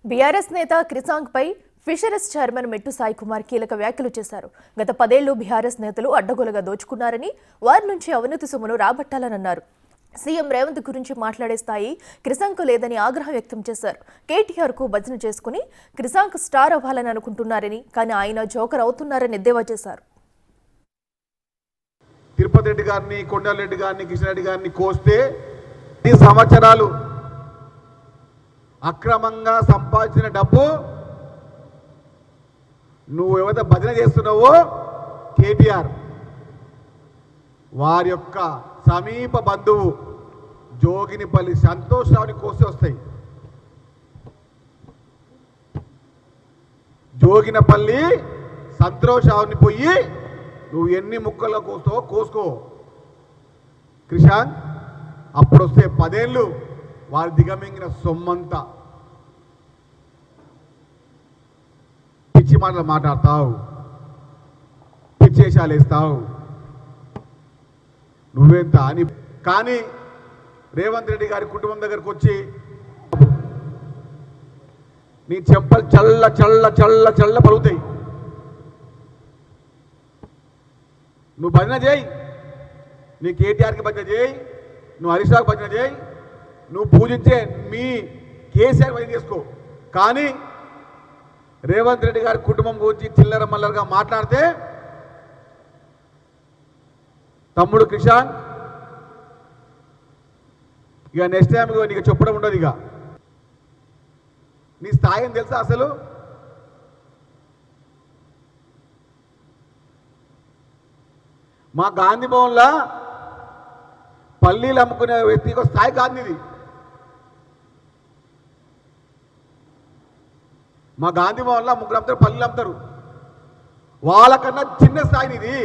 BRS నేత క్రిసాంగ్ పై fisheries chairman మెట్టు సాయి కుమార్ కీలక వ్యాఖ్యలు చేశారు. గత 10 ఏళ్లు బీఆర్ఎస్ నేతలు అడ్డగోలుగా దోచుకున్నారని, వారి నుంచి అవినీతి సొమ్మును రాబట్టాలన్నారు. సీఎం రేవంత్ గురించి మాట్లాడే స్థాయి క్రిసాంగ్కు లేదని ఆగ్రహం వ్యక్తం చేశారు. కేటీఆర్ కు భజన చేసుకుని క్రిసాంగ్ స్టార్ అవ్వాలని అనుకుంటున్నారని, కానీ ఆయన జోకర్ అవుతున్నారని ఎద్దేవా చేశారు. తిరుపతి రెడ్డి గారిని, కొండలరెడ్డి గారిని, కిషన్ రెడ్డి గారిని కోస్తే ఈ సంవత్సరాలు అక్రమంగా సంపాదించిన డబ్బు నువ్వు ఎవరైతే భజన చేస్తున్నావో కేటీఆర్ వారి యొక్క సమీప బంధువు జోగినిపల్లి సంతోషరావుని కోసి వస్తాయి. జోగినపల్లి సంతోషరావుని పోయి నువ్వు ఎన్ని ముక్కల్లో కోస్తావో కోసుకో క్రిషాంక్. అప్పుడు వస్తే 10 ఏళ్ళు వారి దిగమింగిన సొమ్మంతా. పిచ్చి మాటలు మాట్లాడతావు, పిచ్చేషాలు వేస్తావు, నువ్వెంత అని. కానీ రేవంత్ రెడ్డి గారి కుటుంబం దగ్గరకు వచ్చి నీ చెంపలు చల్ల చల్ల చల్ల చల్ల పలుగుతాయి. నువ్వు భజన చేయి, నీ కేటీఆర్కి భజన చేయి, నువ్వు హరీష్ రావుకి భజన చేయి, నువ్వు పూజించే మీ కేసీఆర్ భజన చేసుకో. కానీ రేవంత్ రెడ్డి గారి కుటుంబం గురించి చిల్లర మల్లరగా మాట్లాడితే తమ్ముడు క్రిషాంక్ ఇక నెక్స్ట్ టైం నీకు చెప్పడం ఉండదు. ఇక నీ స్థాయి తెలుసా అసలు? మా గాంధీ భవన్లో పల్లీలు అమ్ముకునే వ్యక్తికి స్థాయి కాదు ఇది. మా గాంధీ భవన్లో ముగ్గురు అమ్ముతారు, పల్లీలు అమ్ముతారు, వాళ్ళకన్నా చిన్న స్థాయిని ఇది.